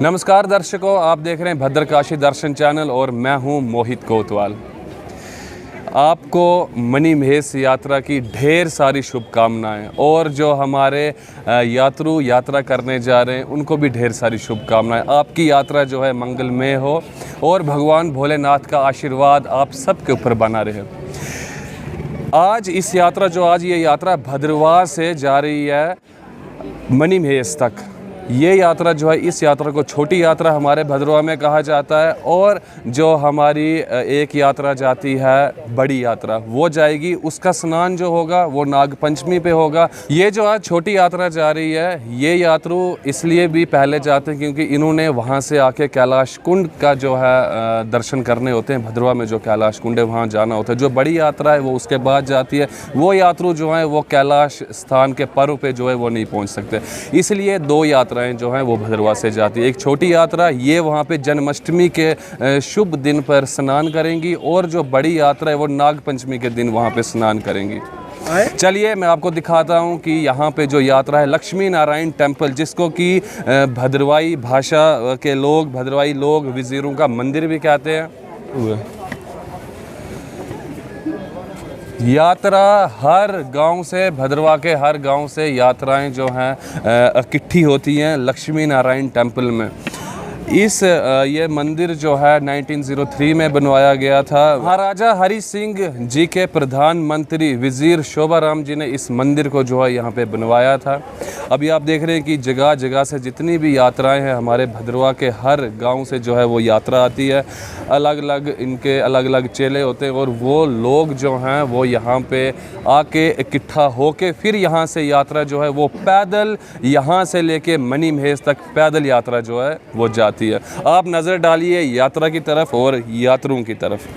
नमस्कार दर्शकों, आप देख रहे हैं भद्रकाशी दर्शन चैनल और मैं हूं मोहित कोतवाल। आपको मणि महेश यात्रा की ढेर सारी शुभकामनाएं और जो हमारे यात्रु यात्रा करने जा रहे हैं उनको भी ढेर सारी शुभकामनाएं। आपकी यात्रा जो है मंगलमय हो और भगवान भोलेनाथ का आशीर्वाद आप सबके ऊपर बना रहे। आज ये यात्रा भद्रवाह से जा रही है मणि महेश तक। ये यात्रा जो है, इस यात्रा को छोटी यात्रा हमारे भद्रवाह में कहा जाता है और जो हमारी एक यात्रा जाती है बड़ी यात्रा, वो जाएगी। उसका स्नान जो होगा वो नाग पंचमी पे होगा। ये जो आज छोटी यात्रा जा रही है, ये यात्रु इसलिए भी पहले जाते हैं क्योंकि इन्होंने वहाँ से आके कैलाश कुंड का जो है दर्शन करने होते हैं। भद्रवाह में जो कैलाश कुंड है वहाँ जाना होता है। जो बड़ी यात्रा है वो उसके बाद जाती है। वो यात्रु जो हैं वो कैलाश स्थान के पर्व पे जो है वो नहीं पहुँच सकते, इसलिए दो यात्राएं जो हैं वो भद्रवाह से जाती है। एक छोटी यात्रा ये वहाँ पे जन्माष्टमी के शुभ दिन पर स्नान करेंगी और जो बड़ी यात्रा है वो नाग पंचमी के दिन वहाँ पे स्नान करेंगी। चलिए मैं आपको दिखाता हूँ कि यहाँ पे जो यात्रा है लक्ष्मी नारायण टेम्पल, जिसको कि भद्रवाही भाषा के लोग, भद्रवाही लोग वजीरों का मंदिर भी कहते हैं। यात्रा हर गांव से, भद्रवाह के हर गांव से यात्राएं जो हैं इकट्ठी होती हैं लक्ष्मी नारायण टेम्पल में। ये मंदिर जो है 1903 में बनवाया गया था। महाराजा हरि सिंह जी के प्रधानमंत्री वजीर शोभा राम जी ने इस मंदिर को जो है यहाँ पे बनवाया था। अभी आप देख रहे हैं कि जगह जगह से जितनी भी यात्राएं हैं, हमारे भद्रवाह के हर गांव से जो है वो यात्रा आती है। अलग अलग इनके अलग अलग चेले होते हैं और वो लोग जो हैं वो यहाँ पे आके इकट्ठा होके फिर यहाँ से यात्रा जो है वो पैदल यहाँ से लेके मणि महेश तक पैदल यात्रा जो है वो जाती है। आप नज़र डालिए यात्रा की तरफ और यात्रुओं की तरफ।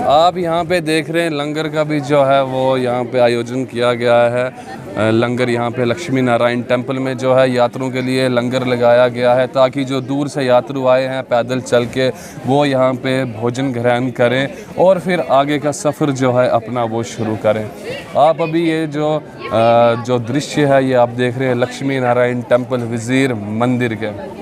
आप यहाँ पे देख रहे हैं लंगर का भी जो है वो यहाँ पे आयोजन किया गया है। लंगर यहाँ पे लक्ष्मी नारायण टेम्पल में जो है यात्रियों के लिए लंगर लगाया गया है ताकि जो दूर से यात्रु आए हैं पैदल चल के वो यहाँ पे भोजन ग्रहण करें और फिर आगे का सफ़र जो है अपना वो शुरू करें। आप अभी ये जो दृश्य है ये आप देख रहे हैं लक्ष्मी नारायण टेम्पल वजीर मंदिर के।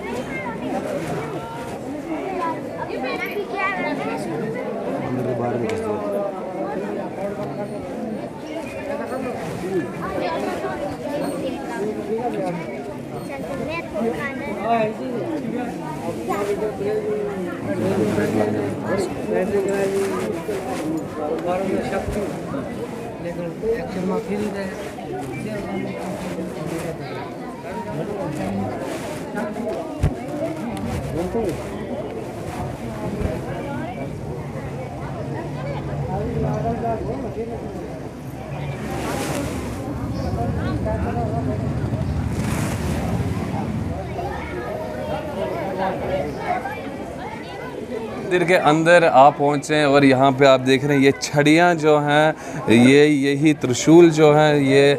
मंदिर के अंदर आप पहुँचे और यहाँ पे आप देख रहे हैं ये छड़ियाँ जो हैं, यही त्रिशूल जो हैं ये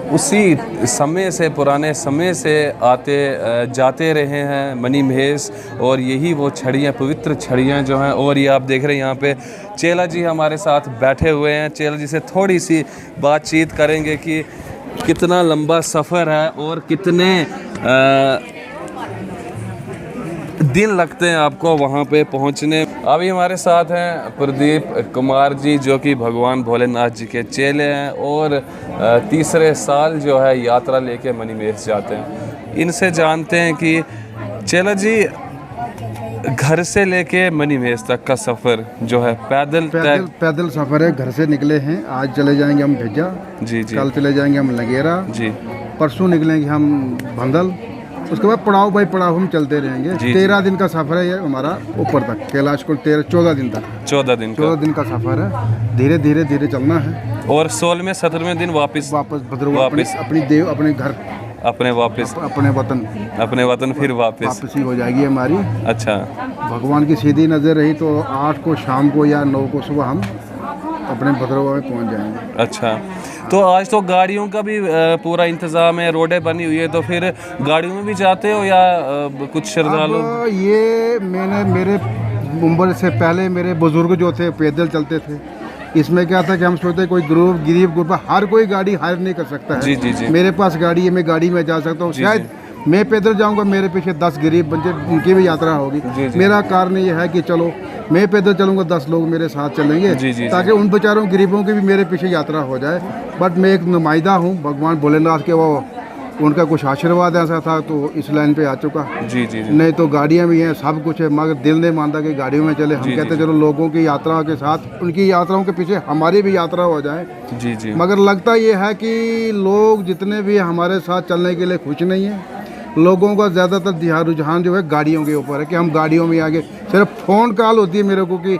उसी समय से, पुराने समय से आते जाते रहे हैं मणि महेश, और यही वो छड़ियाँ, पवित्र छड़ियाँ जो हैं। और ये आप देख रहे हैं यहाँ पे चेला जी हमारे साथ बैठे हुए हैं। चेला जी से थोड़ी सी बातचीत करेंगे कि कितना लंबा सफ़र है और कितने दिन लगते हैं आपको वहाँ पे पहुँचने। अभी हमारे साथ हैं प्रदीप कुमार जी जो कि भगवान भोलेनाथ जी के चेले हैं और तीसरे साल जो है यात्रा लेके मणि महेश जाते हैं। इनसे जानते हैं कि चेला जी घर से लेके मणि महेश तक का सफ़र जो है पैदल सफ़र है। घर से निकले हैं, आज चले जाएंगे हम भेजा जी, कल चले जाएंगे हम लगेरा जी, परसों निकलेंगे हम भंदल, उसके बाद पड़ाव बाई पड़ाव हम चलते रहेंगे। 13 दिन का सफ़र है ये हमारा ऊपर तक, कैलाश को 14 दिन तक, 14 दिन का सफ़र है। धीरे धीरे चलना है और 16वें 17वें दिन वापस भद्रवाह अपनी देव अपने घर अपने वतन फिर वापसी हो जाएगी हमारी। अच्छा, भगवान की सीधी नज़र रही तो 8 को शाम को या 9 को सुबह हम अपने भद्रवा में पहुंच जाएंगे। अच्छा, तो आज तो गाड़ियों का भी पूरा इंतज़ाम है, रोडें बनी हुई है, तो फिर गाड़ियों में भी जाते हो या कुछ श्रद्धालु? ये मेरे उम्र से पहले मेरे बुजुर्ग जो थे पैदल चलते थे। इसमें क्या था कि हम सोचते कोई गरीब गुरबा हर कोई गाड़ी हायर नहीं कर सकता है। जी जी जी। मेरे पास गाड़ी है, मैं गाड़ी में जा सकता हूँ। शायद मैं पैदल जाऊंगा, मेरे पीछे 10 गरीब बच्चे, उनकी भी यात्रा होगी। मेरा कारण ये है कि चलो मैं पैदल चलूंगा, 10 लोग मेरे साथ चलेंगे, ताकि उन बेचारों गरीबों की भी मेरे पीछे यात्रा हो जाए। बट मैं एक नुमाइंदा हूँ भगवान भोलेनाथ के, वो उनका कुछ आशीर्वाद ऐसा था तो इस लाइन पे आ चुका। जी जी जी। नहीं तो गाड़ियाँ भी हैं, सब कुछ है, मगर दिल नहीं मानता कि गाड़ियों में चले। हम कहते चलो लोगों की यात्रा के साथ उनकी यात्राओं के पीछे हमारी भी यात्रा हो जाए। जी जी। मगर लगता ये है कि लोग जितने भी हमारे साथ चलने के लिए खुश नहीं है। लोगों का ज़्यादातर रुझान जो है गाड़ियों के ऊपर है कि हम गाड़ियों में आगे। सिर्फ फ़ोन कॉल होती है मेरे को कि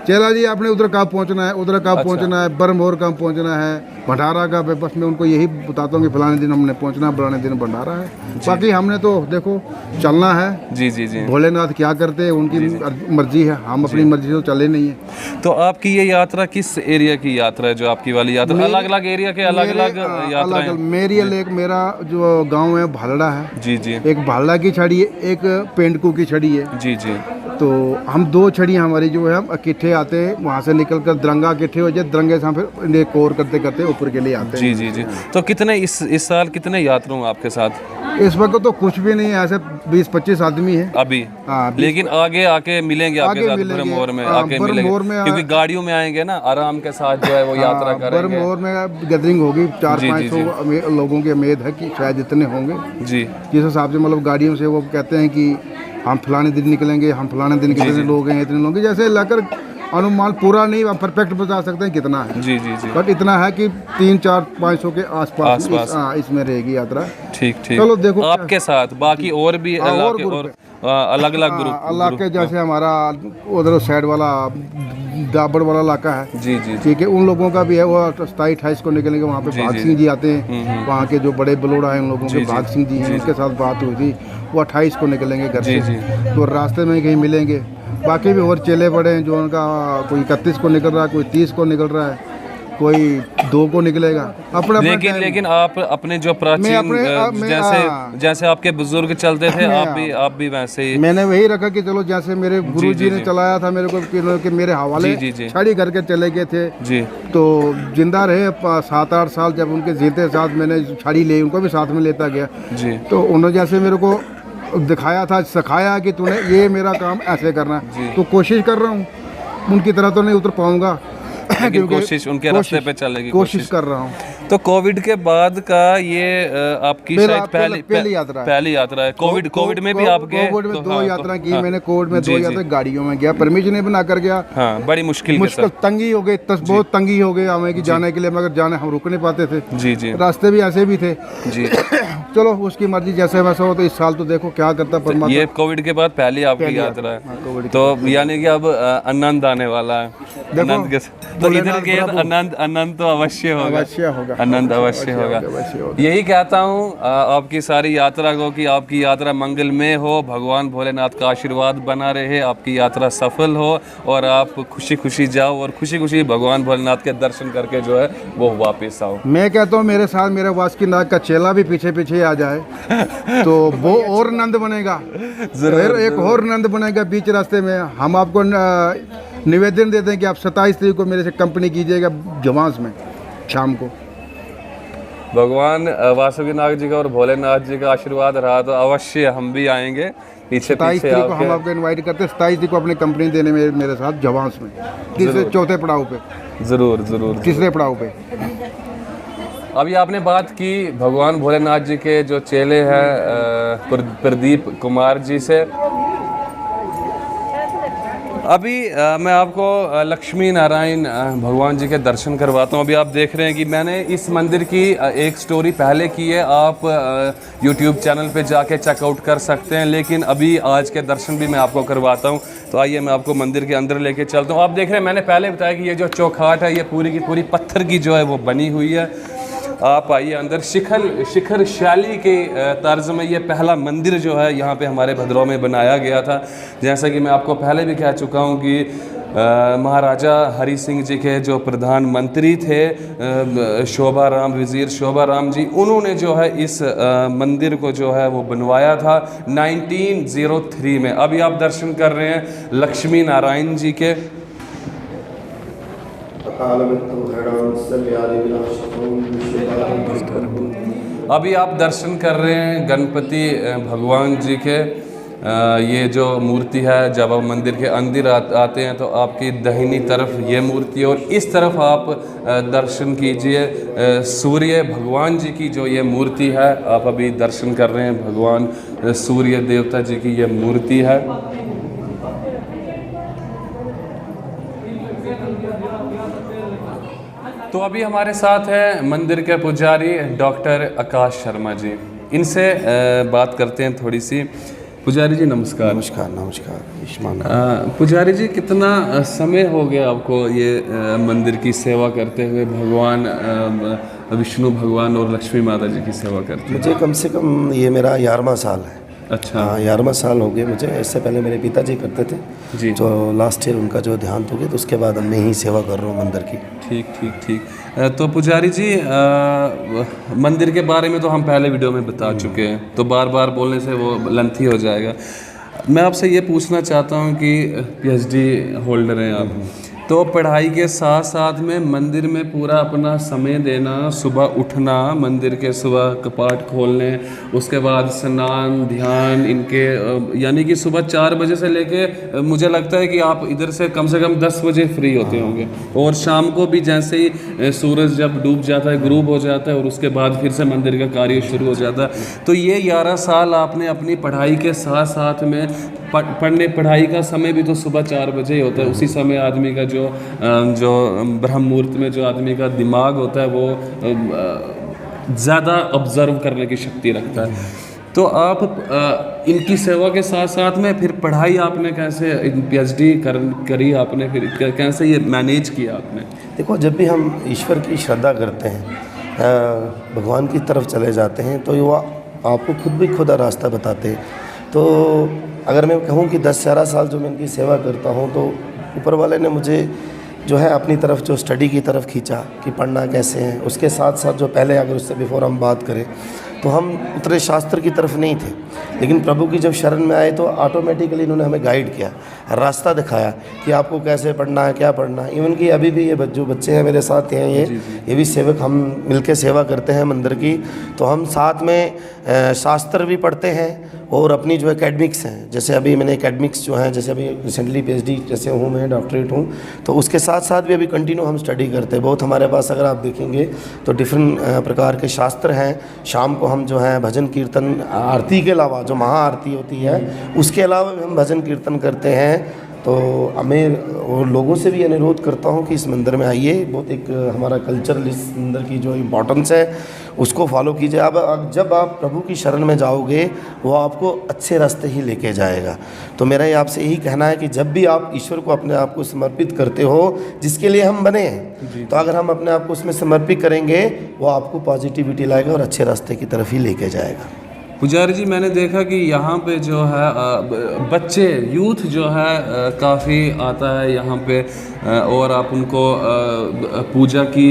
चला जी आपने उधर कहाँ पहुंचना है, उधर कहाँ पहुंचना है, बरमोर कहाँ पहुंचना है, भंडारा का। बस मैं उनको यही बताता हूँ कि फलाने दिन हमने पहुंचना, फलाने दिन भंडारा है। बाकी हमने तो देखो चलना है। जी जी जी। भोलेनाथ क्या करते हैं उनकी मर्जी है, हम अपनी मर्जी से चले नहीं है। तो आपकी ये यात्रा किस एरिया की यात्रा है, जो आपकी वाली यात्रा? अलग अलग एरिया के अलग अलग यात्रा? मेरी एक मेरा जो गाँव है भालड़ा है। जी जी। एक भालड़ा की छड़ी है, एक पेंडकू की छड़ी है। जी जी। तो हम 2 छड़ियाँ हमारी जो है हम इकट्ठे आते हैं, वहाँ से निकल कर दरंगा इकट्ठे हो जाए, दरंगे से हम फिर कोर करते करते ऊपर के लिए आते हैं। जी जी जी। तो कितने इस साल कितने यात्रु आपके साथ? इस वक्त तो कुछ भी नहीं है, ऐसे 20-25 आदमी है अभी। हाँ, लेकिन आगे आके मिलेंगे आपके साथ ब्रह्मोर में? आके मिलेंगे क्योंकि गाड़ियों में आएंगे ना, आराम के साथ जो है वो यात्रा करेंगे। ब्रह्मोर में गैदरिंग होगी, 400-500 लोगों की उम्मीद है कि शायद इतने होंगे। जी। जिस हिसाब से मतलब गाड़ियों से वो कहते हैं कि हम फलाने दिन निकलेंगे, हम फलाने दिन कितने लोग हैं, इतने लोग हैं, जैसे लाकर अनुमान पूरा नहीं हम परफेक्ट बता सकते हैं कितना है। जी जी जी। बट इतना है कि 300-400-500 के आसपास इसमें रहेगी यात्रा। ठीक ठीक। चलो देखो आपके साथ बाकी और भी अलग अलग ग्रुप इलाके, जैसे हमारा उधर साइड वाला दाबड़ वाला इलाका है। जी जी। ठीक है, उन लोगों का भी है, वो 27-28 को निकलेंगे। वहाँ पे भाग सिंह जी आते हैं, वहाँ के जो बड़े बलोड़ा हैं उन लोगों के, भाग सिंह जी हैं, उनके साथ बात हुई थी। वो 28 को निकलेंगे घर से, तो रास्ते में कहीं मिलेंगे। बाकी भी और चेले बड़े हैं जो उनका कोई 31 को निकल रहा है, कोई 30 को निकल रहा है, कोई 2 को निकलेगा अपने। लेकिन आप अपने जो प्राचीन जैसे आपके बुजुर्ग चलते थे, आप भी वैसे ही? मैंने वही रखा कि चलो जैसे मेरे गुरुजी ने चलाया था मेरे को कि मेरे हवाले छड़ी करके चले गए थे जी। तो जिंदा रहे 7-8 साल, जब उनके जीते साथ मैंने छड़ी ली, उनको भी साथ में लेता गया जी। तो उन्होंने जैसे मेरे को दिखाया था, सिखाया कि तूने ये मेरा काम ऐसे करना है, तो कोशिश कर रहा हूँ। उनकी तरह तो नहीं उतर पाऊंगा, कोशिश उनके रास्ते पे चलेगी, कोशिश कर रहा हूँ। तो कोविड के बाद का ये आपकी शायद पहली यात्रा है। कोविड में भी आपके? कोविड में 2 यात्रा की मैंने। कोविड में 2 यात्रा गाड़ियों में गया, परमिशन नहीं बना कर गया। हाँ, बड़ी मुश्किल तंगी हो गई, बहुत तंगी हो गई हमें कि जाने के लिए, मगर जाने हम रुक नहीं पाते थे जी जी। रास्ते भी ऐसे भी थे जी। चलो उसकी मर्जी, जैसे वैसा हो। तो इस साल तो देखो क्या करता परमात्मा। ये कोविड के बाद पहली आपकी यात्रा है, तो यानी कि अब आनंद आने वाला है। आनंद के तो इधर के आनंद तो अवश्य होगा, आनंद अवश्य होगा। यही कहता हूँ आपकी सारी यात्रा को कि आपकी यात्रा मंगलमय हो, भगवान भोलेनाथ का आशीर्वाद बना रहे, आपकी यात्रा सफल हो और आप खुशी खुशी जाओ और खुशी खुशी भगवान भोलेनाथ के दर्शन करके जो है वो वापस आओ। मैं कहता हूँ मेरे साथ मेरे वासुकीनाथ का चेला भी पीछे पीछे आ जाए तो वो और नंद बनेगा, जरूर एक और नंद बनेगा बीच रास्ते में। हम आपको निवेदन देते हैं कि आप 27 तारीख को मेरे से कंपनी कीजिएगा जवांस में शाम को। भगवान वासुकीनाथ जी का और भोलेनाथ जी का आशीर्वाद रहा तो अवश्य हम भी आएंगे। पीछे 27 तारीख को हम आपको इनवाइट करते हैं, 27 तारीख को अपनी कंपनी देने में मेरे साथ जवांस में, चौथे पड़ाव पे। जरूर तीसरे पड़ाव पे। अभी आपने बात की भगवान भोलेनाथ जी के जो चेले हैं प्रदीप कुमार जी से। अभी मैं आपको लक्ष्मी नारायण भगवान जी के दर्शन करवाता हूँ। अभी आप देख रहे हैं कि मैंने इस मंदिर की एक स्टोरी पहले की है, आप YouTube चैनल पे जाके चेकआउट कर सकते हैं, लेकिन अभी आज के दर्शन भी मैं आपको करवाता हूँ। तो आइए मैं आपको मंदिर के अंदर लेके चलता हूँ। आप देख रहे हैं मैंने पहले बताया कि ये जो चौखाट है ये पूरी की पूरी पत्थर की जो है वो बनी हुई है। आप आइए अंदर। शिखर शैली के तर्ज में ये पहला मंदिर जो है यहाँ पे हमारे भद्रवाह में बनाया गया था। जैसा कि मैं आपको पहले भी कह चुका हूँ कि महाराजा हरि सिंह जी के जो प्रधानमंत्री थे शोभा राम, वज़ीर शोभा राम जी, उन्होंने जो है इस मंदिर को जो है वो बनवाया था 1903 में। अभी आप दर्शन कर रहे हैं लक्ष्मी नारायण जी के। अभी आप दर्शन कर रहे हैं गणपति भगवान जी के। ये जो मूर्ति है, जब आप मंदिर के अंदर आते हैं तो आपकी दाहिनी तरफ ये मूर्ति, और इस तरफ आप दर्शन कीजिए सूर्य भगवान जी की जो ये मूर्ति है। आप अभी दर्शन कर रहे हैं भगवान सूर्य देवता जी की ये मूर्ति है। तो अभी हमारे साथ है मंदिर के पुजारी डॉक्टर आकाश शर्मा जी, इनसे बात करते हैं थोड़ी सी। पुजारी जी नमस्कार। नमस्कार। नमस्कार ईश्मान। पुजारी जी, कितना समय हो गया आपको ये मंदिर की सेवा करते हुए, भगवान विष्णु भगवान और लक्ष्मी माता जी की सेवा करते? मुझे कम से कम ये मेरा 11वां साल है। अच्छा। हाँ, 11वां साल हो गए मुझे। इससे पहले मेरे पिताजी करते थे जी, तो लास्ट ईयर उनका जो देहांत हो गया, तो उसके बाद मैं ही सेवा कर रहा हूँ मंदिर की। ठीक ठीक ठीक। तो पुजारी जी, मंदिर के बारे में तो हम पहले वीडियो में बता चुके हैं, तो बार बार बोलने से वो लेंथी हो जाएगा। मैं आपसे ये पूछना चाहता हूँ कि PhD होल्डर हैं आप, तो पढ़ाई के साथ साथ में मंदिर में पूरा अपना समय देना, सुबह उठना, मंदिर के सुबह कपाट खोलने, उसके बाद स्नान ध्यान इनके, यानी कि सुबह 4 बजे से लेके मुझे लगता है कि आप इधर से कम 10 बजे फ्री होते होंगे, और शाम को भी जैसे ही सूरज जब डूब जाता है, ग्रूब हो जाता है, और उसके बाद फिर से मंदिर का कार्य शुरू हो जाता है। तो ये 11 साल आपने अपनी पढ़ाई के साथ साथ में पढ़ाई का समय भी तो सुबह 4 बजे ही होता है। उसी समय आदमी का जो ब्रह्म मुहूर्त में जो आदमी का दिमाग होता है वो ज़्यादा ऑब्जर्व करने की शक्ति रखता है। तो आप इनकी सेवा के साथ साथ में फिर पढ़ाई आपने कैसे PhD करी आपने, फिर कैसे ये मैनेज किया आपने? देखो, जब भी हम ईश्वर की श्रद्धा करते हैं, भगवान की तरफ चले जाते हैं, तो वो आपको खुद रास्ता बताते हैं। तो अगर मैं कहूँ कि 10-11 साल जो मैं इनकी सेवा करता हूँ, तो ऊपर वाले ने मुझे जो है अपनी तरफ जो स्टडी की तरफ खींचा कि पढ़ना कैसे है। उसके साथ साथ जो पहले, अगर उससे बिफोर हम बात करें, तो हम उतने शास्त्र की तरफ नहीं थे, लेकिन प्रभु की जब शरण में आए तो ऑटोमेटिकली इन्होंने हमें गाइड किया, रास्ता दिखाया कि आपको कैसे पढ़ना है, क्या पढ़ना है। इवन कि अभी भी ये जो बच्चे हैं मेरे साथ हैं, ये भी सेवक, हम मिलके सेवा करते हैं मंदिर की, तो हम साथ में शास्त्र भी पढ़ते हैं और अपनी जो एकेडमिक्स हैं, जैसे अभी मैंने एकेडमिक्स जो हैं, जैसे अभी रिसेंटली PhD जैसे हूँ मैं, डॉक्टरेट हूँ, तो उसके साथ साथ भी अभी कंटिन्यू हम स्टडी करते हैं। बहुत हमारे पास अगर आप देखेंगे तो डिफरेंट प्रकार के शास्त्र हैं। शाम को हम जो है भजन कीर्तन, आरती के अलावा जो महाआरती होती है, उसके अलावा भी हम भजन कीर्तन करते हैं। तो मैं और लोगों से भी अनुरोध करता हूँ कि इस मंदिर में आइए। बहुत एक हमारा कल्चर, इस मंदिर की जो इम्पोर्टेंस है उसको फॉलो कीजिए। अब जब आप प्रभु की शरण में जाओगे, वो आपको अच्छे रास्ते ही लेके जाएगा। तो मेरा ये आपसे यही कहना है कि जब भी आप ईश्वर को अपने आप को समर्पित करते हो, जिसके लिए हम बने हैं, तो अगर हम अपने आप को उसमें समर्पित करेंगे, वो आपको पॉजिटिविटी लाएगा और अच्छे रास्ते की तरफ ही लेके जाएगा। पुजारी जी, मैंने देखा कि यहाँ पे जो है बच्चे, यूथ जो है काफ़ी आता है यहाँ पे, और आप उनको पूजा की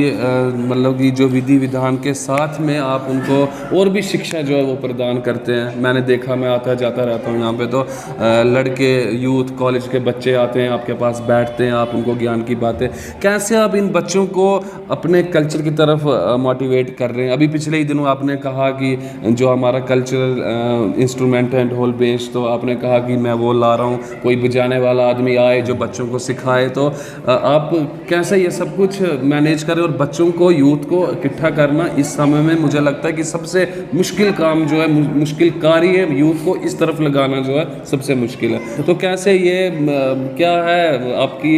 मतलब कि जो विधि विधान के साथ में आप उनको और भी शिक्षा जो है वो प्रदान करते हैं। मैंने देखा, मैं आता जाता रहता हूँ यहाँ पे, तो लड़के, यूथ, कॉलेज के बच्चे आते हैं आपके पास, बैठते हैं, आप उनको ज्ञान की बातें, कैसे आप इन बच्चों को अपने कल्चर की तरफ मोटिवेट कर रहे हैं? अभी पिछले ही दिनों आपने कहा कि जो हमारा cultural instrument and whole base, तो आपने कहा कि मैं वो ला रहा हूँ, कोई बजाने वाला आदमी आए जो बच्चों को सिखाए। तो आप कैसे ये सब कुछ मैनेज करें? और बच्चों को, यूथ को इकट्ठा करना इस समय में मुझे लगता है कि सबसे मुश्किल काम जो है, मुश्किल कार्य, यूथ को इस तरफ लगाना जो है सबसे मुश्किल है। तो कैसे ये क्या है आपकी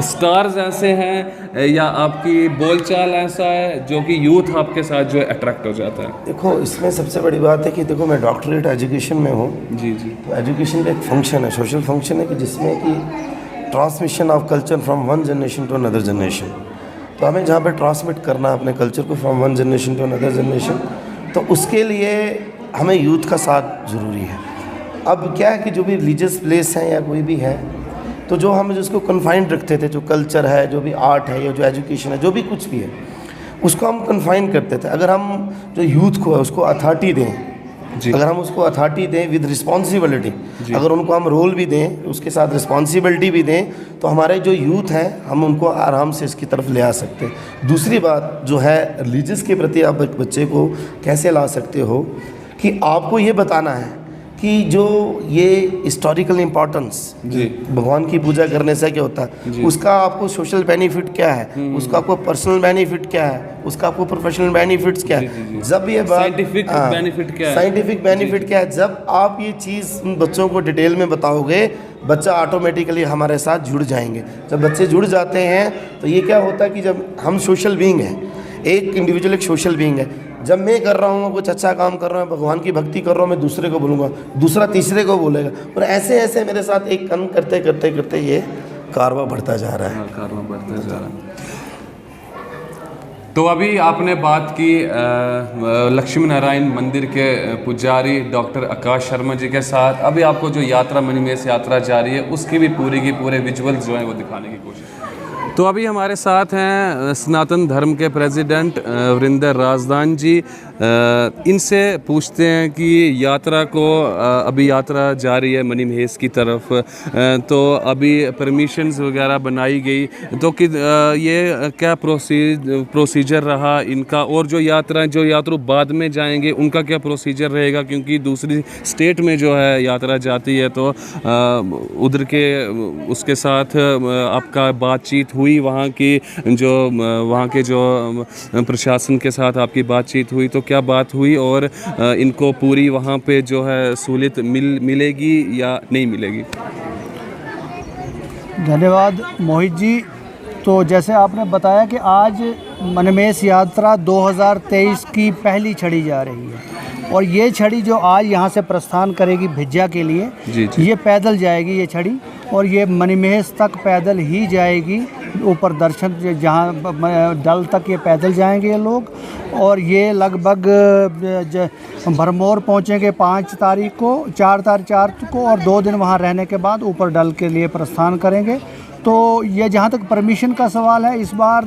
स्टार्स ऐसे हैं या आपकी बोलचाल ऐसा है जो कि यूथ आपके साथ जो है अट्रैक्ट हो जाता है? देखो, इसमें सबसे बड़ी बात है कि देखो, मैं डॉक्टरेट एजुकेशन में हूँ। जी जी। तो एजुकेशन का एक फंक्शन है, सोशल फंक्शन है, कि जिसमें कि transmission of culture from one generation to another generation. तो हमें जहाँ पे ट्रांसमिट करना है अपने कल्चर को from one generation to another generation, तो उसके लिए हमें यूथ का साथ ज़रूरी है। अब क्या है कि जो भी रिलीजियस प्लेस है या कोई भी है, तो जो हम जिसको कन्फाइंड रखते थे, जो कल्चर है, जो भी आर्ट है या जो एजुकेशन है, जो भी कुछ भी है, उसको हम कन्फाइन करते थे। अगर हम जो यूथ को है उसको अथॉरिटी दें, अगर हम उसको अथॉरिटी दें विद रिस्पॉन्सिबिलिटी, अगर उनको हम रोल भी दें, उसके साथ रिस्पॉन्सिबिलिटी भी दें, तो हमारे जो यूथ हैं हम उनको आराम से इसकी तरफ ले आ सकते हैं। दूसरी बात जो है रिलीजियस के प्रति आप एक बच्चे को कैसे ला सकते हो कि आपको ये बताना है कि जो ये हिस्टोरिकल इम्पोर्टेंस भगवान की पूजा करने से क्या होता है, उसका आपको सोशल बेनिफिट क्या है, उसका आपको पर्सनल बेनिफिट क्या है, उसका आपको प्रोफेशनल बेनिफिट्स क्या है, जब ये बात साइंटिफिक बेनिफिट क्या है, साइंटिफिक बेनिफिट क्या है, जब आप ये चीज़ बच्चों को डिटेल में बताओगे, बच्चा ऑटोमेटिकली हमारे साथ जुड़ जाएंगे। जब बच्चे जुड़ जाते हैं तो ये क्या होता है कि जब हम सोशल बीइंग हैं, एक इंडिविजुअल एक सोशल बीइंग है, जब मैं कर रहा हूँ कुछ अच्छा काम कर रहा हूँ, भगवान की भक्ति कर रहा हूँ, मैं दूसरे को बोलूँगा, दूसरा तीसरे को बोलेगा, और ऐसे ऐसे मेरे साथ एक काम करते करते करते ये कारवा बढ़ता जा रहा है। कारवा बढ़ता जा रहा है। तो अभी आपने बात की लक्ष्मी नारायण मंदिर के पुजारी डॉक्टर आकाश शर्मा जी के साथ। अभी आपको जो यात्रा मणिमहेश यात्रा जा रही है उसकी भी पूरी की पूरे विजुअल्स जो हैं वो दिखाने की कोशिश। तो अभी हमारे साथ हैं सनातन धर्म के प्रेसिडेंट वरिंदर राजदान जी। इनसे पूछते हैं कि यात्रा को अभी यात्रा जारी है मणिमहेश की तरफ, तो अभी परमिशंस वगैरह बनाई गई, तो कि ये क्या प्रोसीजर रहा इनका, और जो यात्रु बाद में जाएंगे उनका क्या प्रोसीजर रहेगा, क्योंकि दूसरी स्टेट में जो है यात्रा जाती है तो उधर के उसके साथ आपका बातचीत हुई, वहाँ के जो प्रशासन के साथ आपकी बातचीत हुई, तो क्या बात हुई और इनको पूरी वहाँ पे जो है सहूलियत मिलेगी या नहीं मिलेगी? धन्यवाद मोहित जी। तो जैसे आपने बताया कि आज मणिमहेश यात्रा 2023 की पहली छड़ी जा रही है, और ये छड़ी जो आज यहाँ से प्रस्थान करेगी भिज्जा के लिए, ये पैदल जाएगी ये छड़ी, और ये मणिमहेश तक पैदल ही जाएगी। ऊपर दर्शन जहाँ डल तक ये पैदल जाएंगे ये लोग, और ये लगभग भरमौर पहुँचेंगे 5 तारीख को, 4 को, और 2 दिन वहाँ रहने के बाद ऊपर डल के लिए प्रस्थान करेंगे। तो ये जहाँ तक परमिशन का सवाल है, इस बार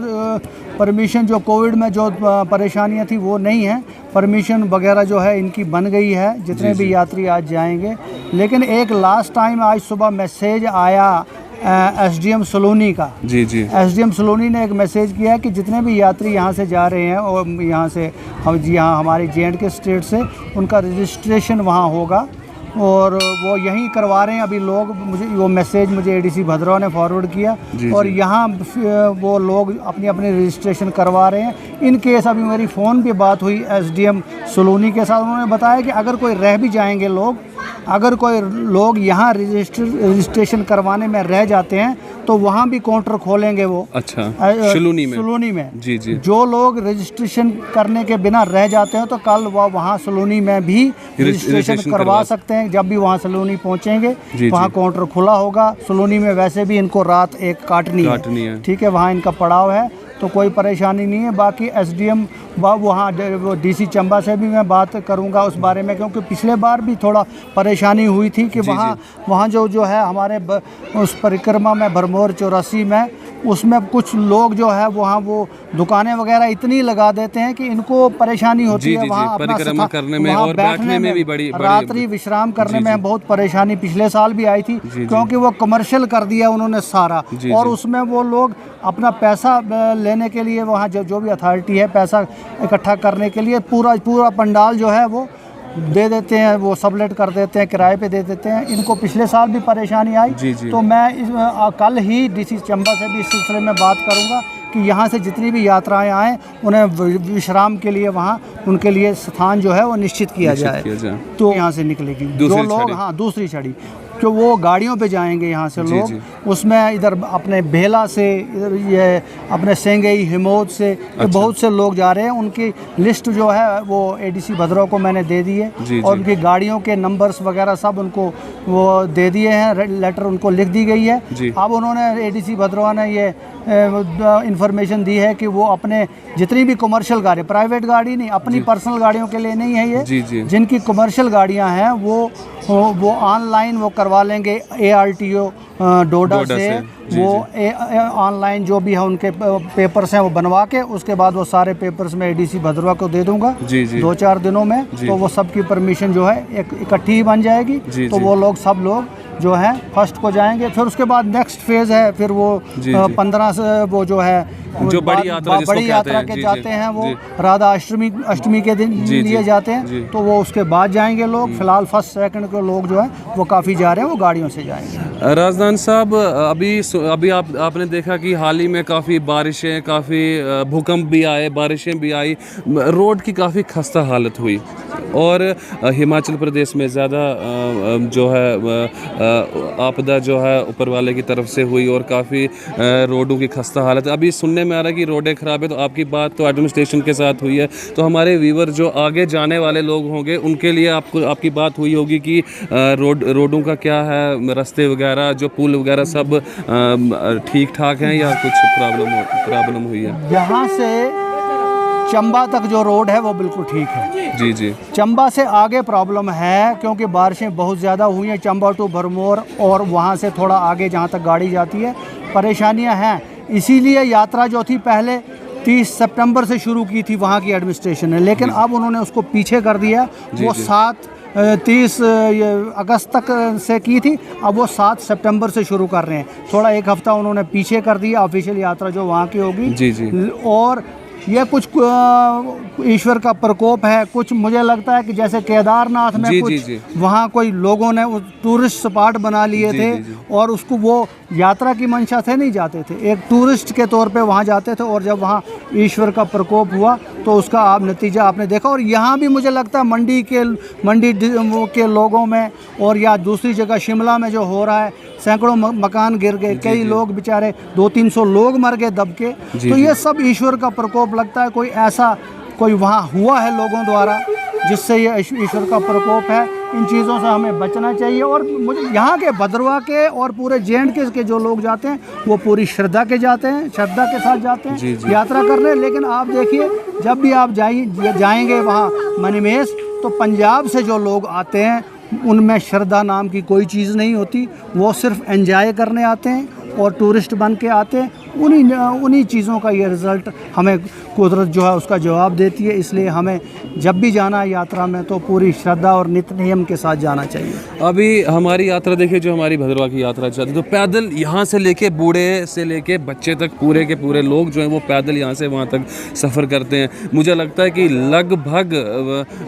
परमिशन जो कोविड में जो परेशानियाँ थी वो नहीं है, परमिशन वगैरह जो है इनकी बन गई है जितने भी यात्री आज जाएंगे। लेकिन एक लास्ट टाइम आज सुबह मैसेज आया एसडीएम सलोनी का। एसडीएम सलोनी ने एक मैसेज किया कि जितने भी यात्री यहाँ से जा रहे हैं और यहाँ से यहाँ हमारे जे.एंड.के स्टेट से, उनका रजिस्ट्रेशन वहाँ होगा और वो यहीं करवा रहे हैं अभी लोग। वो मैसेज मुझे एडीसी भद्रवाह ने फॉरवर्ड किया और यहाँ वो लोग अपनी रजिस्ट्रेशन करवा रहे हैं। इन केस अभी मेरी फ़ोन पे बात हुई एसडीएम सलोनी के साथ, उन्होंने बताया कि अगर कोई रह भी जाएंगे लोग, अगर कोई लोग यहाँ रजिस्ट्रेशन करवाने में रह जाते हैं तो वहाँ भी काउंटर खोलेंगे वो। अच्छा, सलोनी में जी। जो लोग रजिस्ट्रेशन करने के बिना रह जाते हैं तो कल वहाँ सलोनी में भी रजिस्ट्रेशन करवा सकते हैं। जब भी वहाँ सलोनी पहुँचेंगे वहाँ काउंटर खुला होगा। सलोनी में वैसे भी इनको रात एक काटनी है, ठीक है, वहाँ इनका पड़ाव है, तो कोई परेशानी नहीं है। बाकी एसडीएम वहाँ डीसी चंबा से भी मैं बात करूँगा उस बारे में, क्योंकि पिछले बार भी थोड़ा परेशानी हुई थी कि वहाँ जो है हमारे उस परिक्रमा में भरमौर 84 में, उसमें कुछ लोग जो है वहाँ वो दुकानें वगैरह इतनी लगा देते हैं कि इनको परेशानी होती है वहाँ परिक्रमा करने में और बैठने में भी बड़ी रात्रि विश्राम करने में बहुत परेशानी पिछले साल भी आई थी, क्योंकि वो कमर्शियल कर दिया उन्होंने सारा, और उसमें वो लोग अपना पैसा लेने के लिए वहाँ जो भी अथॉरिटी है पैसा इकट्ठा करने के लिए पूरा पंडाल जो है वो दे देते हैं, वो सबलेट कर देते हैं, किराए पे दे देते हैं। इनको पिछले साल भी परेशानी आई। तो मैं कल ही डीसी चंबा से भी इस सिलसिले में बात करूंगा कि यहाँ से जितनी भी यात्राएं आएँ उन्हें विश्राम के लिए वहाँ उनके लिए स्थान जो है वो निश्चित किया जाए। तो यहाँ से निकलेगी जो लोग, हाँ, दूसरी छड़ी जो वो गाड़ियों पे जाएंगे यहाँ से जी, लोग, जी। उसमें इधर अपने भेला से, इधर ये अपने सेंगई हिमोद से, ये बहुत से लोग जा रहे हैं। उनकी लिस्ट जो है वो एडीसी भद्रवाह को मैंने दे दी है, जी, और जी। उनकी गाड़ियों के नंबर्स वगैरह सब उनको वो दे दिए हैं, लेटर उनको लिख दी गई है। जी। अब उन्होंने एडीसी भद्रवाह ने ये इंफॉर्मेशन दी है कि वो अपने जितनी भी कमर्शियल गाड़ी, प्राइवेट गाड़ी नहीं, अपनी पर्सनल गाड़ियों के लिए नहीं है ये, जी, जी। जिनकी कमर्शियल गाड़ियां हैं वो ऑनलाइन वो करवा लेंगे ARTO डोडा से। जी, वो ऑनलाइन जो भी है उनके पेपर्स हैं वो बनवा के, उसके बाद वो सारे पेपर्स मैं एडीसी भद्रवाह को दे दूंगा जी, जी। 2-4 दिनों में। तो वो सबकी परमिशन जो है इकट्ठी ही बन जाएगी। जी, तो जी। वो लोग सब लोग जो है फर्स्ट को जाएंगे, फिर उसके बाद नेक्स्ट फेज़ है, फिर वो जी, जी। 15 से वो जो है जो बड़ी यात्रा जिसको बड़ी कहते यात्रा हैं, के जी, जाते जी, हैं, वो जी। राधा अष्टमी के दिन जी, लिए जी, जाते जी। हैं। तो वो उसके बाद जाएंगे लोग। फिलहाल फर्स्ट सेकंड के लोग जो है वो काफ़ी जा रहे हैं, वो गाड़ियों से जाएंगे। राजदान साहब, अभी आपने देखा कि हाल ही में काफ़ी बारिशें, काफ़ी भूकंप भी आए, बारिशें भी आई, रोड की काफ़ी खस्ता हालत हुई, और हिमाचल प्रदेश में ज़्यादा जो है आपदा जो है ऊपर वाले की तरफ से हुई, और काफ़ी रोडों की खस्ता हालत। अभी सुनने में आ रहा है कि रोडें ख़राब है, तो आपकी बात तो एडमिनिस्ट्रेशन के साथ हुई है, तो हमारे व्यूवर जो आगे जाने वाले लोग होंगे उनके लिए आपकी बात हुई होगी कि रोडों का क्या है, रास्ते वगैरह, जो पुल वगैरह सब ठीक ठाक हैं या कुछ प्रॉब्लम हुई है? यहाँ से चंबा तक जो रोड है वो बिल्कुल ठीक है। जी, जी। चंबा से आगे प्रॉब्लम है, क्योंकि बारिशें बहुत ज़्यादा हुई हैं चंबा टू भरमौर, और वहाँ से थोड़ा आगे जहाँ तक गाड़ी जाती है परेशानियाँ हैं। इसीलिए यात्रा जो थी पहले 30 सितंबर से शुरू की थी वहाँ की एडमिनिस्ट्रेशन ने, लेकिन अब उन्होंने उसको पीछे कर दिया। वो 30 अगस्त तक से की थी, अब वो 7 सितंबर से शुरू कर रहे हैं। थोड़ा एक हफ्ता उन्होंने पीछे कर दिया ऑफिशियल यात्रा जो वहाँ की होगी। जी, जी। और ये कुछ ईश्वर का प्रकोप है। कुछ मुझे लगता है कि जैसे केदारनाथ में जी, कुछ जी, जी। वहाँ कोई लोगों ने टूरिस्ट स्पॉट बना लिए जी, थे, जी, जी। और उसको वो यात्रा की मंशा से नहीं जाते थे, एक टूरिस्ट के तौर पे वहाँ जाते थे, और जब वहाँ ईश्वर का प्रकोप हुआ तो उसका आप नतीजा आपने देखा। और यहाँ भी मुझे लगता है मंडी के लोगों में, और या दूसरी जगह शिमला में जो हो रहा है, सैकड़ों मकान गिर गए, कई लोग बेचारे 200-300 लोग मर गए दब के। तो ये सब ईश्वर का प्रकोप लगता है, कोई वहाँ हुआ है लोगों द्वारा, जिससे ये ईश्वर का प्रकोप है। इन चीज़ों से हमें बचना चाहिए। और मुझे यहाँ के भद्रवाह के और पूरे JNK के जो लोग जाते हैं वो पूरी श्रद्धा के जाते हैं, श्रद्धा के साथ जाते हैं, जी, जी। यात्रा करने। लेकिन आप देखिए, जब भी आप जाएंगे वहाँ मणिमहेश, तो पंजाब से जो लोग आते हैं उनमें श्रद्धा नाम की कोई चीज़ नहीं होती। वो सिर्फ एंजॉय करने आते हैं और टूरिस्ट बन के आते हैं। उन्हीं चीज़ों का ये रिज़ल्ट हमें कुदरत जो है उसका जवाब देती है। इसलिए हमें जब भी जाना है यात्रा में तो पूरी श्रद्धा और नित्य नियम के साथ जाना चाहिए। अभी हमारी यात्रा देखिए, जो हमारी भद्रवाह की यात्रा चलती, तो पैदल यहाँ से लेके बूढ़े से लेके बच्चे तक पूरे के पूरे लोग जो हैं वो पैदल यहाँ से वहाँ तक सफ़र करते हैं। मुझे लगता है कि लगभग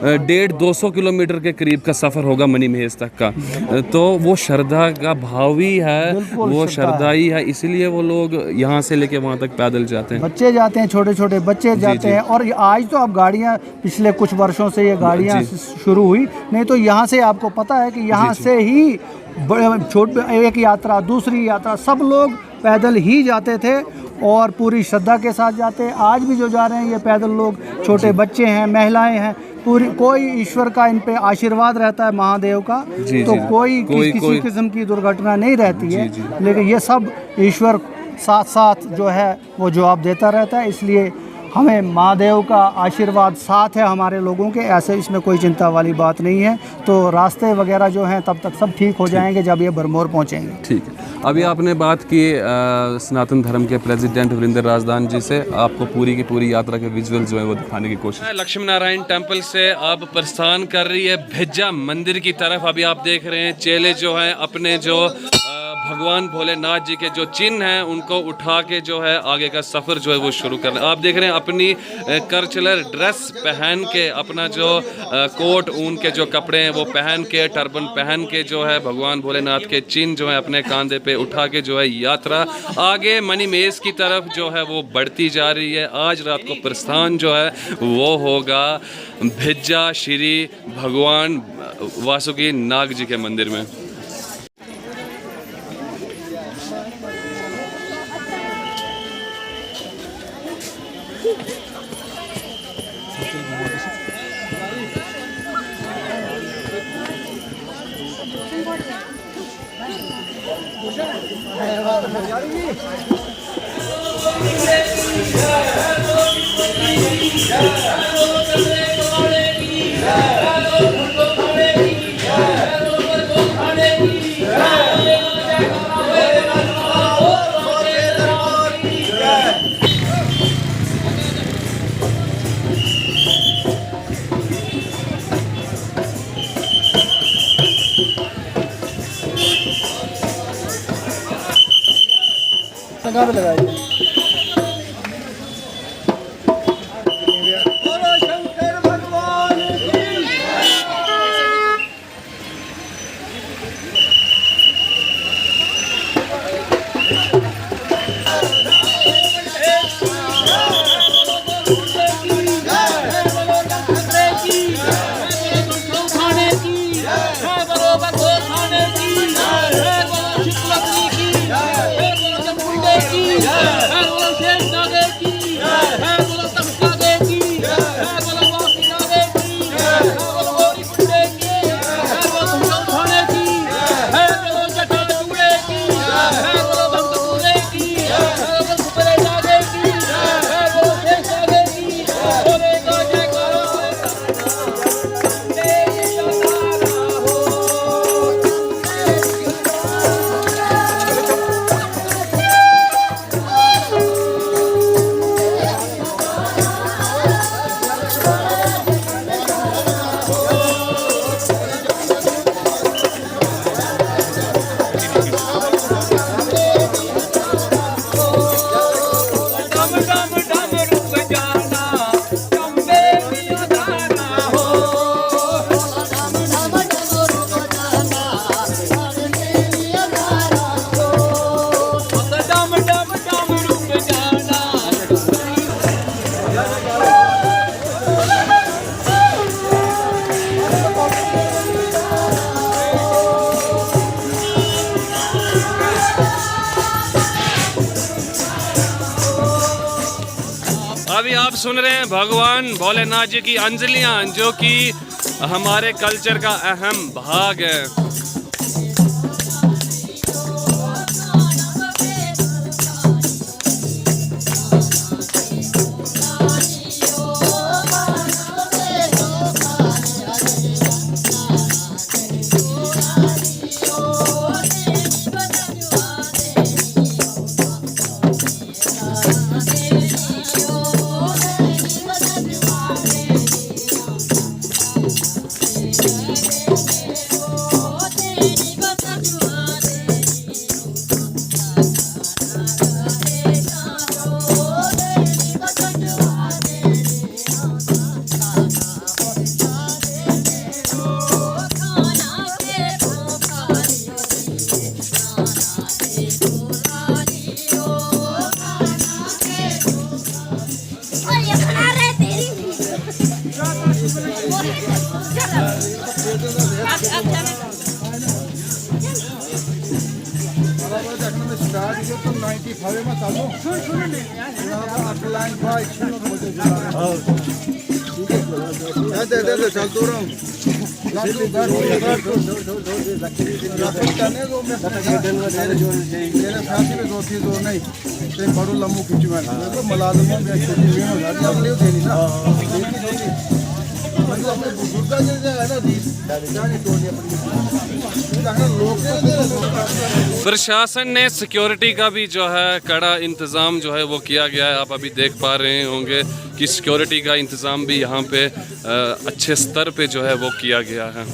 150-200 किलोमीटर के करीब का सफ़र होगा मणिमहेश तक का। तो वो श्रद्धा का भाव ही है, वो श्रद्धा ही है, इसीलिए वो लोग यहाँ से लेके वहाँ तक पैदल जाते हैं। बच्चे जाते हैं, छोटे छोटे बच्चे जाते हैं। और आज तो अब गाड़ियाँ, पिछले कुछ वर्षों से ये गाड़ियाँ शुरू हुई, नहीं तो यहाँ से आपको पता है कि यहाँ से ही एक यात्रा, दूसरी यात्रा, सब लोग पैदल ही जाते थे और पूरी श्रद्धा के साथ जाते हैं। आज भी जो जा रहे हैं ये पैदल लोग, छोटे बच्चे हैं, महिलाएं हैं, कोई ईश्वर का इन पे आशीर्वाद रहता है, महादेव का। तो कोई किसी किस्म की दुर्घटना नहीं रहती है। लेकिन ये सब ईश्वर साथ साथ जो है वो जवाब देता रहता है। इसलिए हमें महादेव का आशीर्वाद साथ है हमारे लोगों के, ऐसे इसमें कोई चिंता वाली बात नहीं है। तो रास्ते वगैरह जो हैं तब तक सब ठीक हो जाएंगे जब ये भरमौर पहुंचेंगे। ठीक है। अभी आपने बात की सनातन धर्म के प्रेसिडेंट वरिंदर राजदान जी से। आपको पूरी की पूरी यात्रा के विजुअल जो है वो दिखाने की कोशिश। लक्ष्मी नारायण टेम्पल से अब प्रस्थान कर रही है भिज्जा मंदिर की तरफ। अभी आप देख रहे हैं चेले जो हैं अपने जो भगवान भोलेनाथ जी के जो चिन्ह हैं उनको उठा के जो है आगे का सफ़र जो है वो शुरू करना। आप देख रहे हैं अपनी कल्चरल ड्रेस पहन के, अपना जो कोट ऊन के जो कपड़े हैं वो पहन के, टर्बन पहन के जो है भगवान भोलेनाथ के चिन्ह जो है अपने कांधे पे उठा के जो है यात्रा आगे मणिमहेश की तरफ जो है वो बढ़ती जा रही है। आज रात को प्रस्थान जो है वो होगा भिज्जा श्री भगवान वासुकी नाग जी के मंदिर में। लगा भी लगाइए। अभी आप सुन रहे हैं भगवान भोलेनाथ जी की अंजलियां, जो कि हमारे कल्चर का अहम भाग है। प्रशासन ने सिक्योरिटी का भी जो है कड़ा इंतज़ाम जो है वो किया गया है। आप अभी देख पा रहे होंगे कि सिक्योरिटी का इंतज़ाम भी यहाँ पे अच्छे स्तर पे जो है वो किया गया है।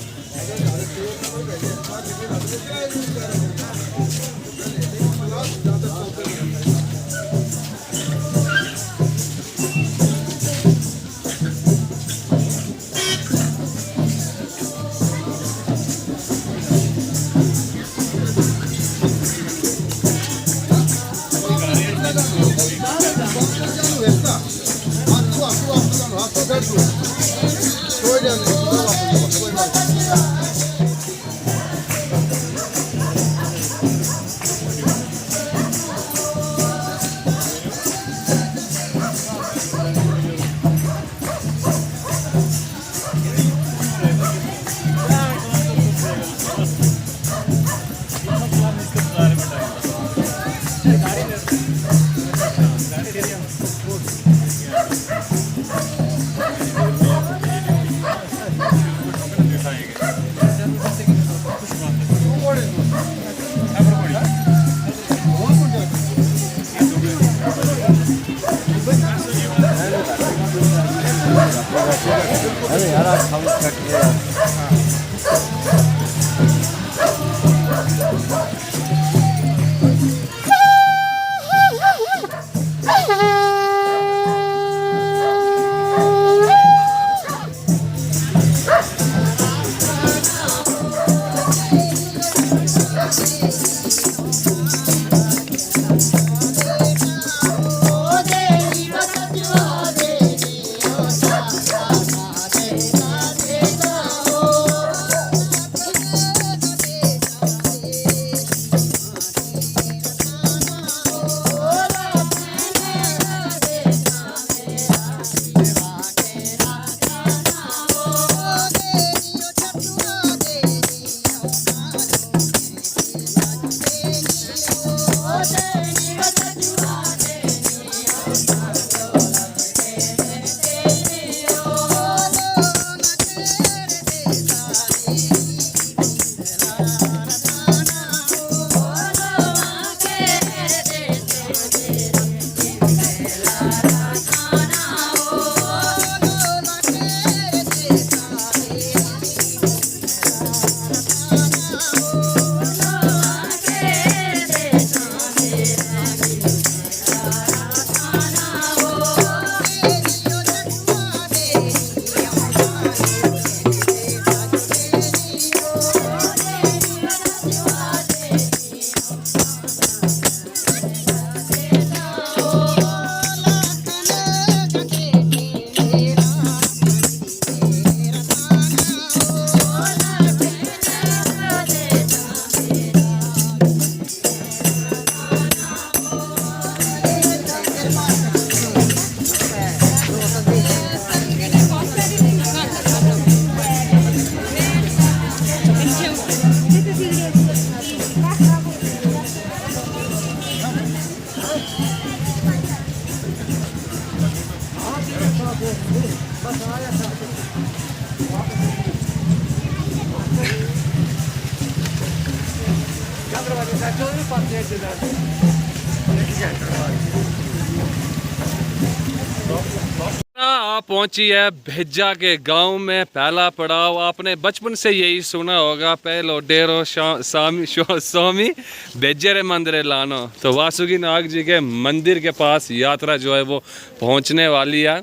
आप पहुंची है भेजा के गांव में। पहला पड़ाव आपने बचपन से यही सुना होगा, पहलो डेरो स्वामी भेजरे मंदिर लानो। तो वासुकी नाग जी के मंदिर के पास यात्रा जो है वो पहुंचने वाली है।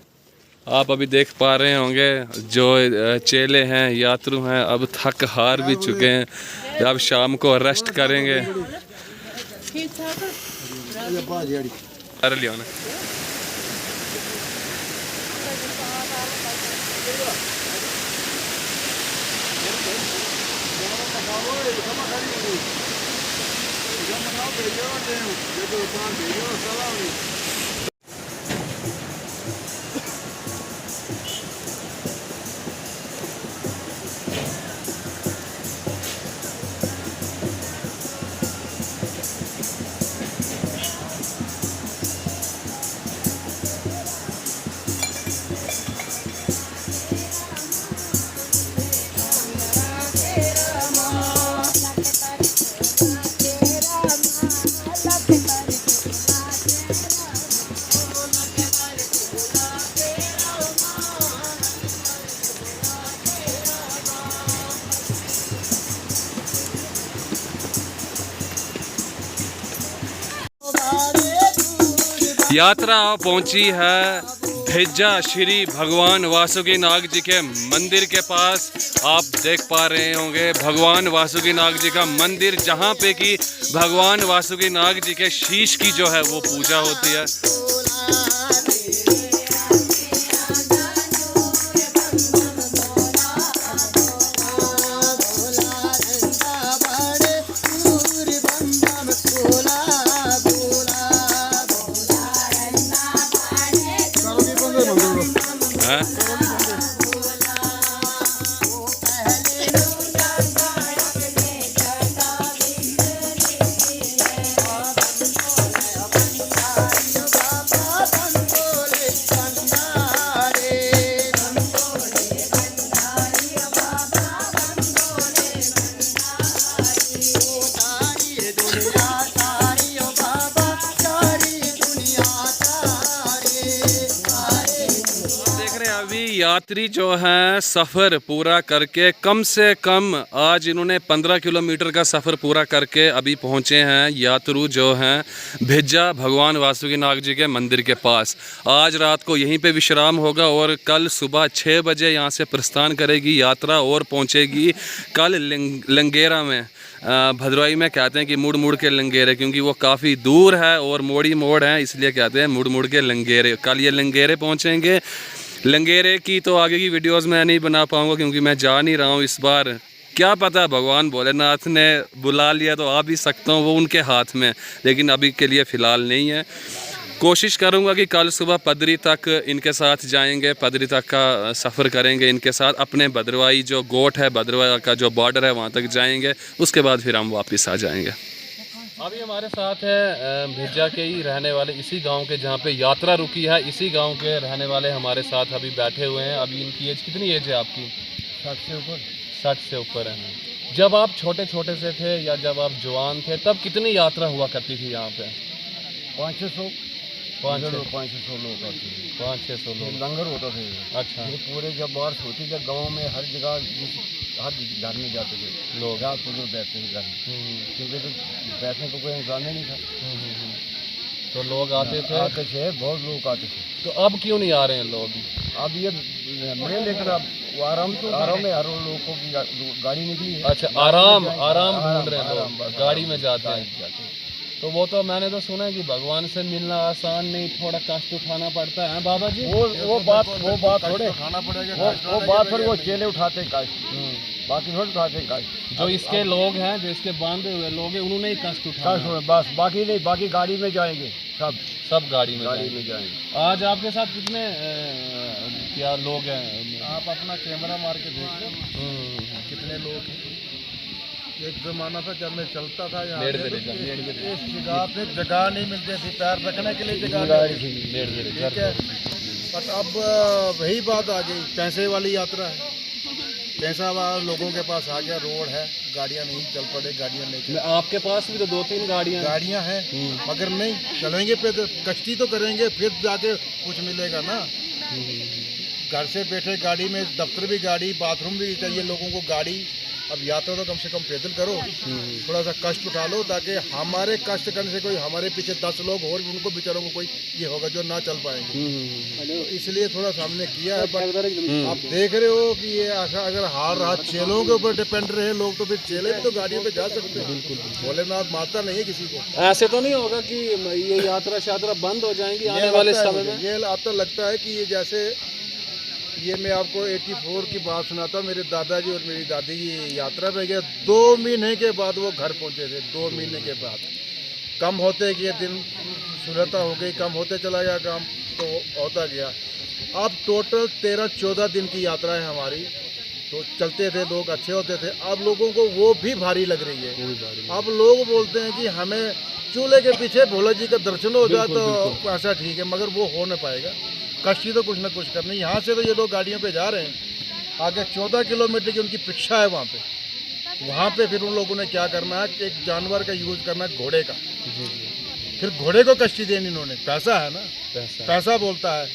आप अभी देख पा रहे होंगे जो चेले हैं, यात्रु हैं, अब थक हार भी चुके हैं, अब शाम को रेस्ट करेंगे। अरे लिया ना यात्रा पहुंची है भेजा श्री भगवान वासुकी नाग जी के मंदिर के पास। आप देख पा रहे होंगे भगवान वासुकी नाग जी का मंदिर, जहां पे कि भगवान वासुकी नाग जी के शीश की जो है वो पूजा होती है। यात्री जो हैं सफ़र पूरा करके कम से कम आज इन्होंने 15 किलोमीटर का सफ़र पूरा करके अभी पहुँचे हैं। यात्रु जो हैं भिज्जा भगवान वासुकीनाग जी के मंदिर के पास। आज रात को यहीं पे विश्राम होगा और कल सुबह 6 बजे यहाँ से प्रस्थान करेगी यात्रा और पहुँचेगी कल लंगेरा में। भदरवाही में कहते हैं कि मुड़ मुड़ के लंगेरे, क्योंकि वो काफ़ी दूर है और मोड़ी मोड़ है, इसलिए कहते हैं मुड़ मुड़ के लंगेरे। कल ये लंगेरे पहुँचेंगे। लंगेरे की तो आगे की वीडियोस मैं नहीं बना पाऊँगा क्योंकि मैं जा नहीं रहा हूँ इस बार। क्या पता भगवान भोलेनाथ ने बुला लिया तो आ भी सकता हूँ, वो उनके हाथ में, लेकिन अभी के लिए फ़िलहाल नहीं है। कोशिश करूँगा कि कल सुबह पदरी तक इनके साथ जाएंगे, पदरी तक का सफ़र करेंगे इनके साथ। अपने भदरवाही जो गोट है, भदरवाही का जो बॉर्डर है वहाँ तक जाएंगे, उसके बाद फिर हम वापस आ जाएंगे। अभी हमारे साथ है भिज्जा के ही रहने वाले, इसी गांव के जहां पे यात्रा रुकी है, इसी गांव के रहने वाले हमारे साथ अभी बैठे हुए हैं। अभी इनकी एज कितनी एज है आपकी? 60 से ऊपर। 60 से ऊपर है। जब आप छोटे छोटे से थे या जब आप जवान थे तब कितनी यात्रा हुआ करती थी यहाँ पे? 500-600 500-600 लोग आते थे। 500-600 लोग लंगर होता था। अच्छा। ये पूरे जब बारिश होती थी गांव में हर जगह हर घर में जाते थे लोग, रात को बैठते थे घर में, क्योंकि तो बैठने को कोई इंतजाम नहीं था। तो लोग आते थे, बहुत लोग आते थे। तो अब क्यों नहीं आ रहे हैं लोग? अब ये बड़े लेकर अब आराम में हर लोगों को गाड़ी निकली है। अच्छा, आराम ढूंढ रहे हैं लोग, गाड़ी में जाते हैं। तो वो तो मैंने तो सुना है कि भगवान से मिलना आसान नहीं, थोड़ा कष्ट उठाना पड़ता है बाबा जी। वो बात थोड़े उठाना पड़ेगा, वो बात थोड़ी, वो चेले उठाते हैं कष्ट, बाकी थोड़ी उठाते हैं कष्ट। जो इसके लोग हैं, जो इसके बांधे हुए लोग हैं, उन्होंने ही कष्ट उठाना बस, बाकी नहीं, बाकी गाड़ी में जाएंगे, सब गाड़ी में जाएंगे। आज आपके साथ कितने क्या लोग हैं? आप अपना कैमरा मार के देख लो कितने लोग हैं। एक ज़माना था जब मैं चलता था यहाँ, इस जगह पे जगह नहीं मिलती थी, पैर रखने के लिए जगह नहीं थी, ठीक है। बट अब वही बात आ गई, पैसे वाली यात्रा है, पैसा वाला लोगों के पास आ गया, रोड है, गाड़ियाँ नहीं चल पड़े, गाड़ियाँ नहीं। आपके पास भी तो 2-3 गाड़ियाँ हैं, मगर नहीं चलेंगे पे तो कश्ती तो करेंगे, फिर जाके कुछ मिलेगा ना। घर से बैठे गाड़ी में, दफ्तर भी गाड़ी, बाथरूम भी चाहिए लोगों को गाड़ी। अब यात्रा तो कम से कम पैदल करो, थोड़ा सा कष्ट उठा लो, ताकि हमारे कष्ट करने से कोई हमारे पीछे 10 लोग और भी उनको बेचारों को कोई ये होगा जो ना चल पाएंगे। तो इसलिए थोड़ा सामने किया है। बट आप देख रहे हो कि ये अगर हार रहा, चेलों के ऊपर डिपेंड रहे लोग, तो फिर चेले भी तो गाड़ियों पे जा सकते हैं। बिल्कुल, भोलेनाथ मारता नहीं है किसी को। ऐसे तो नहीं होगा कि ये यात्रा बंद हो जाएंगी आने वाले समय में? ये अब तो लगता है कि ये जैसे, ये मैं आपको 84 की बात सुनाता हूँ। मेरे दादाजी और मेरी दादी की यात्रा पे गए, 2 महीने के बाद वो घर पहुँचे थे। 2 महीने के बाद कम होते गए दिन, सुलहता हो गई, कम होते चला गया काम, तो होता गया। अब टोटल 13-14 दिन की यात्रा है हमारी। तो चलते थे लोग, अच्छे होते थे। अब लोगों को वो भी भारी लग रही है। अब लोग बोलते हैं कि हमें चूल्हे के पीछे भोला जी का दर्शन हो जाए तो ऐसा ठीक है, मगर वो हो न पाएगा। कष्टी तो कुछ ना कुछ करनी। यहाँ से तो ये लोग गाड़ियों पे जा रहे हैं, आगे 14 किलोमीटर की उनकी परीक्षा है वहाँ पे फिर उन लोगों ने क्या करना है, एक जानवर का यूज़ करना है, घोड़े का। फिर घोड़े को कष्टी देनी इन्होंने, पैसा है ना, पैसा बोलता है।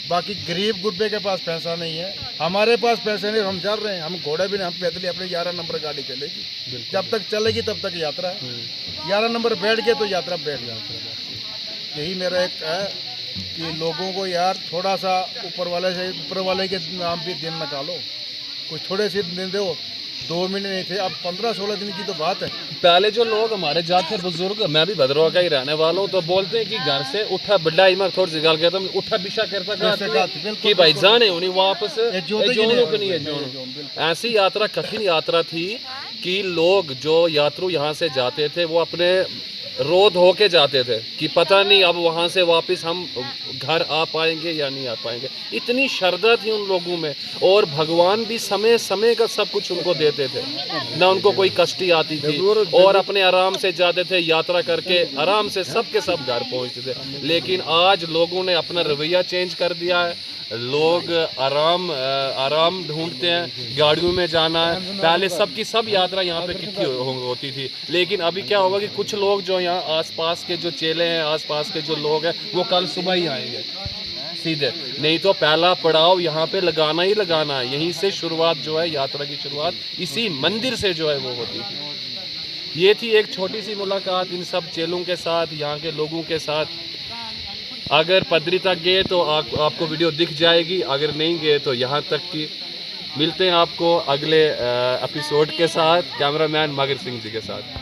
बाकी गरीब गुरबे के पास पैसा नहीं है, हमारे पास पैसे नहीं, हम चल रहे हैं, हम घोड़े भी नहीं, हम पैदल अपने 11 नंबर गाड़ी चलेगी, जब तक चलेगी तब तक यात्रा है। 11 नंबर बैठ गए तो यात्रा बैठ जाती। यही मेरा एक है कि लोगों को यार थोड़ा सा ऊपर वाले के नाम भी दिन निकालो, कुछ थोड़े से दिन दो। 2 महीने नहीं थे, अब 15-16 दिन की तो बात है। पहले जो लोग हमारे जाते बुजुर्ग, मैं भी भद्रवाह का ही रहने वाला हूँ, तो बोलते हैं कि घर से उठा बड्डा ही मैं थोड़ी सी गाल कहता हूँ, उठा बिशा करता कि भाई जाने उन्हीं वापस ऐसी यात्रा, कठिन यात्रा थी कि लोग जो यात्रु यहाँ से जाते थे वो अपने रोध होके जाते थे कि पता नहीं अब वहाँ से वापस हम घर आ पाएंगे या नहीं आ पाएंगे। इतनी श्रद्धा थी उन लोगों में, और भगवान भी समय समय का सब कुछ उनको देते थे, ना उनको कोई कष्टी आती थी, और अपने आराम से जाते थे, यात्रा करके आराम से सब के सब घर पहुँचते थे। लेकिन आज लोगों ने अपना रवैया चेंज कर दिया है, लोग आराम ढूंढते हैं, गाड़ियों में जाना है। पहले सबकी सब यात्रा यहाँ पे इकट्ठी होती थी, लेकिन अभी क्या होगा कि कुछ लोग जो यहाँ आसपास के जो चेले हैं, आसपास के जो लोग हैं, वो कल सुबह ही आएंगे। सीधे, नहीं तो पहला पड़ाव यहाँ पे लगाना ही लगाना है। यहीं से शुरुआत जो है, यात्रा की शुरुआत इसी मंदिर से जो है वो होती है। ये थी एक छोटी सी मुलाकात इन सब चेलों के साथ, यहाँ के लोगों के साथ। अगर पदरी तक गए तो आपको वीडियो दिख जाएगी, अगर नहीं गए तो यहाँ तक की। मिलते हैं आपको अगले एपिसोड के साथ, कैमरामैन मगर सिंह जी के साथ।